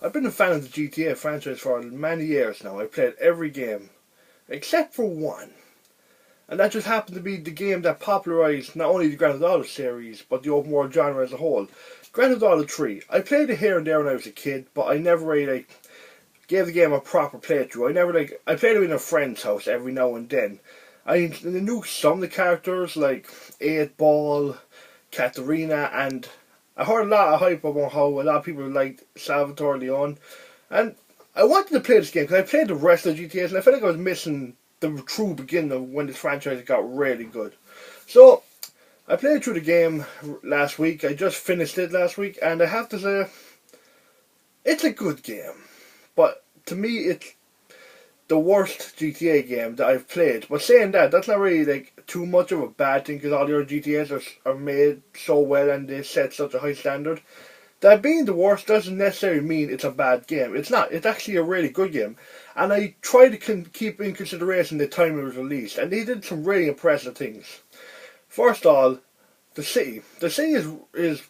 I've been a fan of the GTA franchise for many years now. I've played every game, except for one. And that just happened to be the game that popularised not only the Grand Theft Auto series, but the open world genre as a whole. Grand Theft Auto 3. I played it here and there when I was a kid, but I never really gave the game a proper playthrough. I played it in a friend's house every now and then. I knew some of the characters like 8 Ball, Katarina, and I heard a lot of hype about how a lot of people liked Salvatore Leone. And I wanted to play this game because I played the rest of the GTAs and I felt like I was missing the true beginning of when this franchise got really good. So I played through the game last week. I just finished it last week, and I have to say, it's a good game. But to me, it's the worst GTA game that I've played. But saying that, that's not really too much of a bad thing because all the other GTAs are made so well and they set such a high standard. That being the worst doesn't necessarily mean it's a bad game. It's not. It's actually a really good game. And I try to keep in consideration the time it was released. And they did some really impressive things. First of all, the city. The city is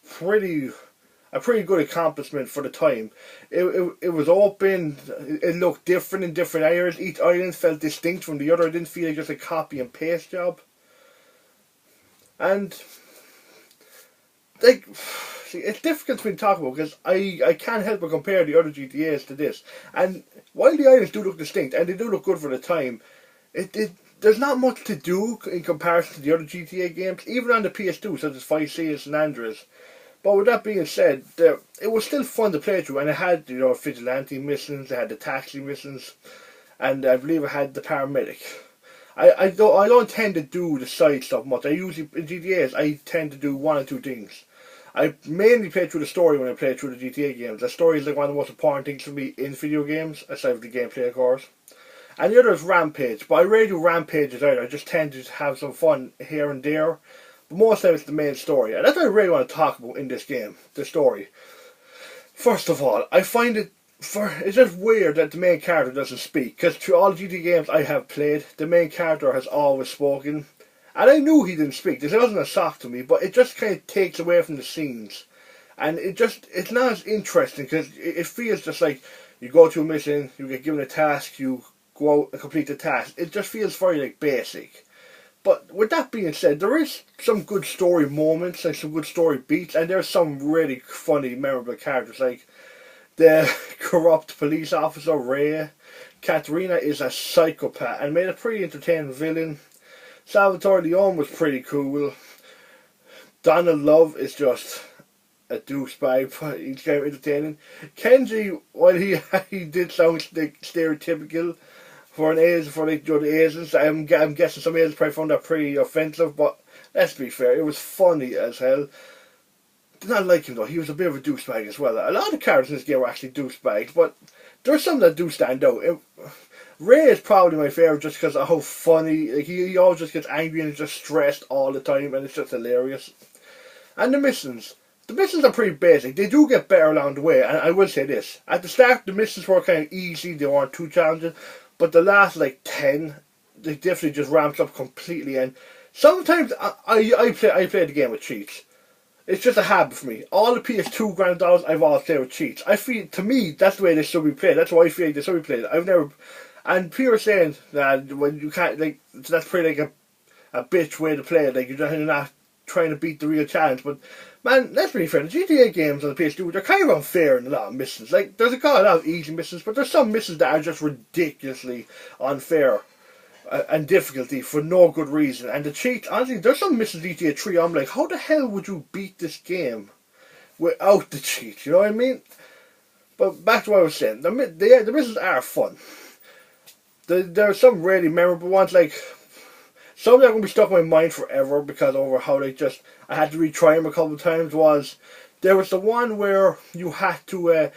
a pretty good accomplishment for the time. It was open. It looked different in different areas. Each island felt distinct from the other. It didn't feel like just a copy and paste job. And see, it's difficult to talk about because I can't help but compare the other GTAs to this. And while the islands do look distinct and they do look good for the time, there's not much to do in comparison to the other GTA games, even on the PS2, such as Vice City and Andreas. But with that being said, it was still fun to play through, and it had vigilante missions, it had the taxi missions, and I believe it had the paramedic. I don't tend to do the side stuff much. I usually in GTAs I tend to do one or two things. I mainly play through the story when I play through the GTA games. The story is like one of the most important things for me in video games, aside from the gameplay, of course. And the other is Rampage, but I rarely do Rampages either. I just tend to have some fun here and there. But most of the time it's the main story. And that's what I really want to talk about in this game, the story. First of all, I find it's just weird that the main character doesn't speak. Because through all the GTA games I have played, the main character has always spoken. And I knew he didn't speak. This wasn't a shock to me, but it just kind of takes away from the scenes. And it's not as interesting because it feels just like you go to a mission, you get given a task, you go out and complete the task. It just feels very basic. But with that being said, there is some good story moments and some good story beats, and there's some really funny, memorable characters like the corrupt police officer Ray. Katarina is a psychopath and made a pretty entertaining villain. Salvatore Leone was pretty cool. Donald Love is just a douchebag, but he's kind of entertaining. Kenji, while he did sound stereotypical for an Asian, for the Asians, I'm guessing some Asians probably found that pretty offensive, but let's be fair, it was funny as hell. Did not like him though, he was a bit of a douchebag as well. A lot of the characters in this game were actually douchebags, but there's some that do stand out. Ray is probably my favourite just because of how funny, he always just gets angry and is just stressed all the time, and it's just hilarious. And the missions are pretty basic. They do get better along the way, and I will say this. At the start, the missions were kind of easy, they weren't too challenging, but the last 10, they definitely just ramps up completely, and sometimes I play the game with cheats. It's just a habit for me. All the PS2 Grand Theft Autos I've always played with cheats. I feel, to me, that's the way they should be played. That's why I feel like they should be played. I've never, and people are saying that when you can't, that's pretty a bitch way to play it. You're not trying to beat the real challenge, but man, let's be fair, the GTA games on the PS2, they're kind of unfair in a lot of missions. There's a lot of easy missions, but there's some missions that are just ridiculously unfair and difficulty for no good reason. And the cheats, honestly, there's some missions in GTA 3, I'm like, how the hell would you beat this game without the cheats, you know what I mean? But back to what I was saying, the missions are fun. There are some really memorable ones, some that are going to be stuck in my mind forever because over how I had to retry them a couple of times. There was the one where you had to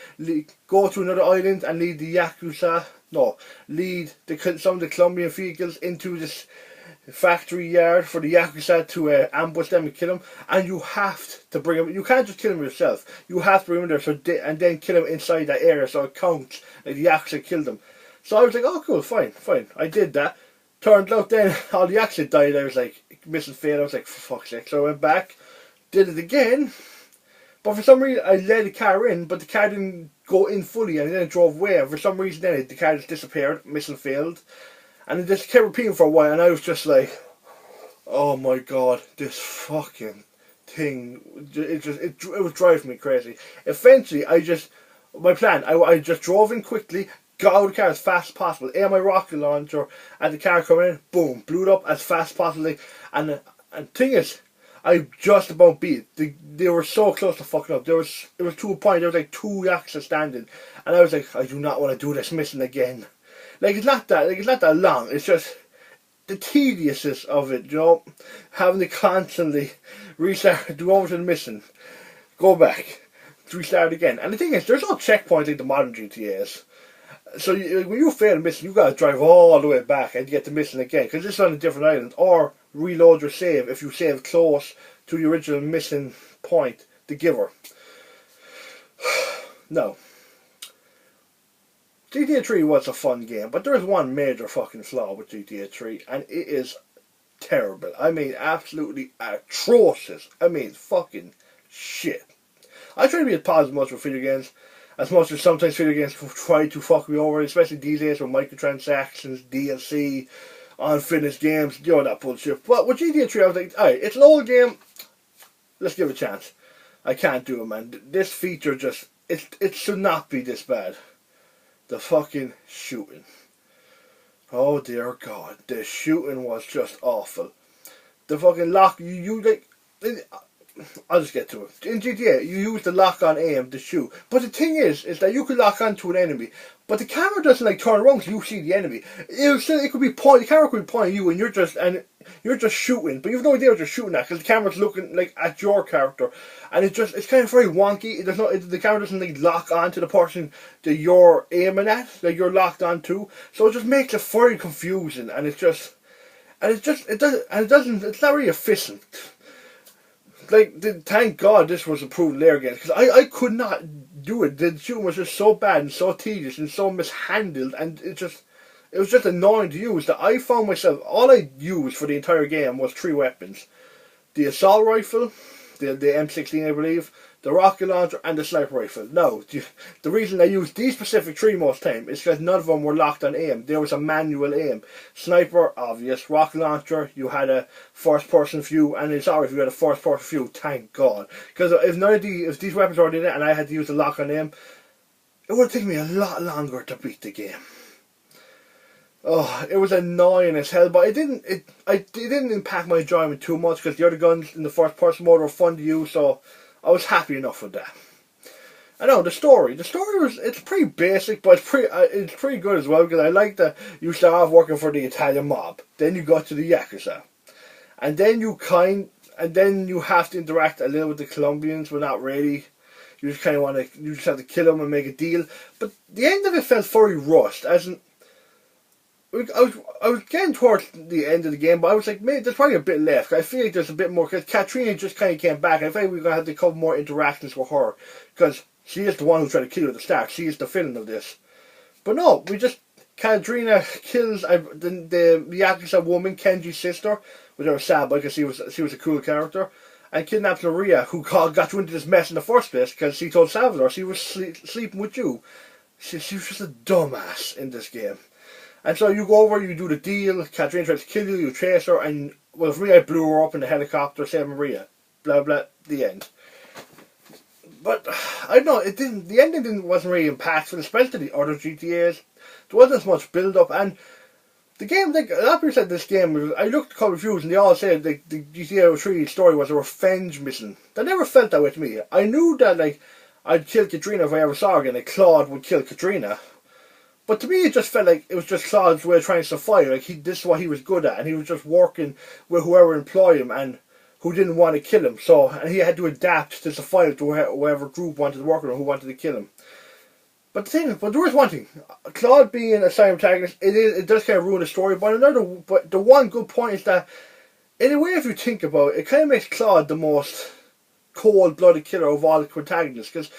go to another island and lead some of the Colombian vehicles into this factory yard for the Yakuza to ambush them and kill them, and you have to bring them. You can't just kill them yourself. You have to bring them there and then kill them inside that area so it counts like the Yakuza killed them. So I was like, oh cool, fine. I did that. Turned out then all the Yakuza died. I was like, mission failed. I was like, for fuck's sake. So I went back, did it again, But for some reason, I let the car in, but the car didn't go in fully, and then it drove away. And for some reason, then the car just disappeared, mission failed, and it just kept repeating for a while. And I was just like, "Oh my god, this fucking thing!" It was driving me crazy. Eventually, my plan. I just drove in quickly, got out of the car as fast as possible, aimed my rocket launcher at the car coming in, boom, blew it up as fast as possible. And thing is, I just about beat it. They were so close to fucking up. It was to a point. There was like 2 Yakuza standing, and I was like, I do not want to do this mission again. It's not that long. It's just the tediousness of it, having to constantly restart, do over to the mission, go back, restart again. And the thing is, there's no checkpoint like the modern GTA's. So when you fail a mission, you gotta drive all the way back and get the mission again, because it's on a different island. Or reload your save if you save close to the original mission point, the giver. No. GTA 3 was a fun game, but there is one major fucking flaw with GTA 3, and it is terrible. I mean, absolutely atrocious. I mean, fucking shit. I try to be as positive much with video games, as much as sometimes video games try to fuck me over, especially these days with microtransactions, DLC, unfinished games, that bullshit. But with GTA 3, I was like, alright, it's an old game, let's give it a chance. I can't do it, man. This feature just, it should not be this bad. The fucking shooting. Oh dear God, the shooting was just awful. The fucking lock, I'll just get to it. In GTA, you use the lock-on aim to shoot. But the thing is that you could lock onto an enemy, but the camera doesn't turn around so you see the enemy. It could be the camera could be pointing you, and you're just shooting, but you've no idea what you're shooting at because the camera's looking at your character, and it's kind of very wonky. The camera doesn't lock onto the person that you're aiming at, that you're locked onto. So it just makes it very confusing, and it's not really efficient. Thank God this was approved later again, because I could not do it. The shooting was just so bad and so tedious and so mishandled, and it was just annoying to use that I found myself, all I used for the entire game was 3 weapons. The assault rifle, the M16 I believe, the rocket launcher and the sniper rifle. No, the reason I used these specific 3 most time is because none of them were locked on aim. There was a manual aim. Sniper, obvious. Rocket launcher, you had a first person view, and assault rifle, you had a first person view. Thank God. Because if these weapons were already in it and I had to use the lock on aim, it would have taken me a lot longer to beat the game. Oh, it was annoying as hell, but it didn't impact my enjoyment too much because the other guns in the first person mode were fun to use, so I was happy enough with that. I know the story it's pretty basic, but it's pretty good as well, because I like that you start off working for the Italian mob, then you got to the Yakuza, and then you have to interact a little with the Colombians, but not really. You just have to kill them and make a deal. But the end of it felt very rushed, as in, I was getting towards the end of the game, but I was like, maybe there's probably a bit left. I feel like there's a bit more, because Katrina just kind of came back, and I feel like we're going to have to couple more interactions with her, because she is the one who tried to kill you at the start. She is the villain of this. But no, Katrina kills the Yakuza woman, Kenji's sister, which I was sad because she was a cool character, and kidnaps Maria, who got you into this mess in the first place, because she told Salvador she was sleeping with you. She was just a dumbass in this game. And so you go over, you do the deal, Katrina tries to kill you, you chase her, and, well, for me, I blew her up in the helicopter, saved Maria. Blah, blah, the end. But, I don't know, the ending wasn't really impactful, especially to the other GTAs. There wasn't as much build-up, and the game, a lot of people said this game, I looked at a couple of reviews, and they all said the GTA 3 story was a revenge mission. That never felt that way to me. I knew that, I'd kill Katrina if I ever saw her again, Claude would kill Katrina. But to me, it just felt like it was just Claude's way of trying to survive. This is what he was good at, and he was just working with whoever employed him and who didn't want to kill him. And he had to adapt to survive to whoever group wanted to work with him, who wanted to kill him. But there was one thing: Claude being a silent protagonist, it does kind of ruin the story. But the one good point is that, in a way, if you think about it, it kind of makes Claude the most cold-blooded killer of all the protagonists, because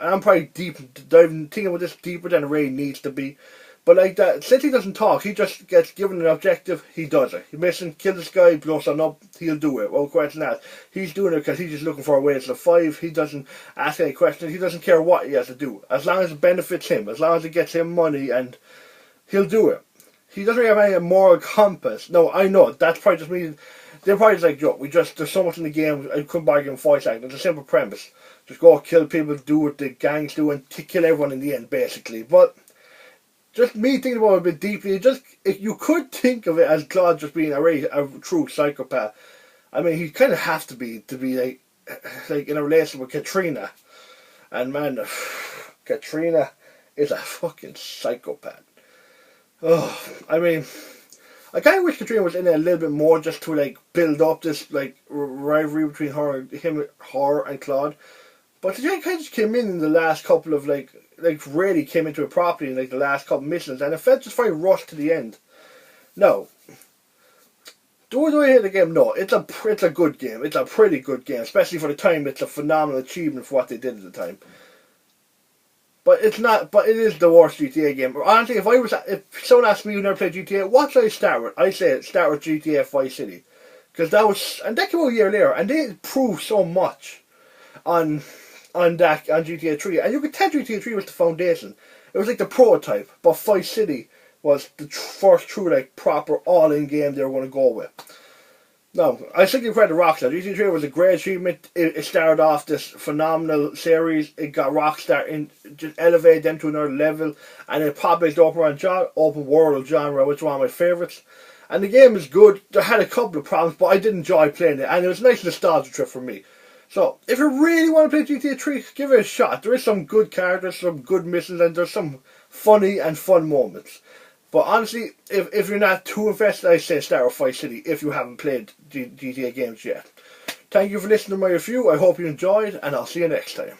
I'm probably thinking about this deeper than it really needs to be, But like that, since he doesn't talk, he just gets given an objective, he does it. He's missing, kill this guy, blow something up, he'll do it. Well, question that. He's doing it because he's just looking for a way to survive. He doesn't ask any questions. He doesn't care what he has to do. As long as it benefits him, as long as it gets him money, and he'll do it. He doesn't really have any moral compass. No, I know, that's probably just me. They're probably just like, yo, there's so much in the game, I couldn't buy game 5 seconds. It's a simple premise. Just go kill people, do what the gangs do, and kill everyone in the end, basically. But just me thinking about it a bit deeply, you could think of it as Claude just being a true psychopath. I mean, he kind of has to be like in a relationship with Katrina. And man, Katrina is a fucking psychopath. Oh, I mean, I kind of wish Katrina was in it a little bit more just to like build up this like rivalry between her and Claude. But she kind of just came in the last couple of like really came into it properly in like the last couple of missions, and it felt just very rushed to the end. No. Do I hate the game? No. It's a good game. It's a pretty good game, especially for the time. It's a phenomenal achievement for what they did at the time. But it's not. But it is the worst GTA game. Honestly, if someone asked me who never played GTA, what should I start with? I say start with GTA Vice City, because that came out a year later, and they improved so much on GTA 3, and you could tell GTA 3 was the foundation. It was like the prototype, but Vice City was the first true like proper all-in game they were going to go with. Now, I think you credit to Rockstar. GTA 3 was a great achievement. It started off this phenomenal series. It got Rockstar in, just elevated them to another level, and it populated the open world genre, which is one of my favourites. And the game is good. There had a couple of problems, but I did enjoy playing it, and it was a nice nostalgia trip for me. So, if you really want to play GTA 3, give it a shot. There is some good characters, some good missions, and there's some funny and fun moments. But honestly, if you're not too invested, I say start with Vice City if you haven't played GTA games yet. Thank you for listening to my review. I hope you enjoyed, and I'll see you next time.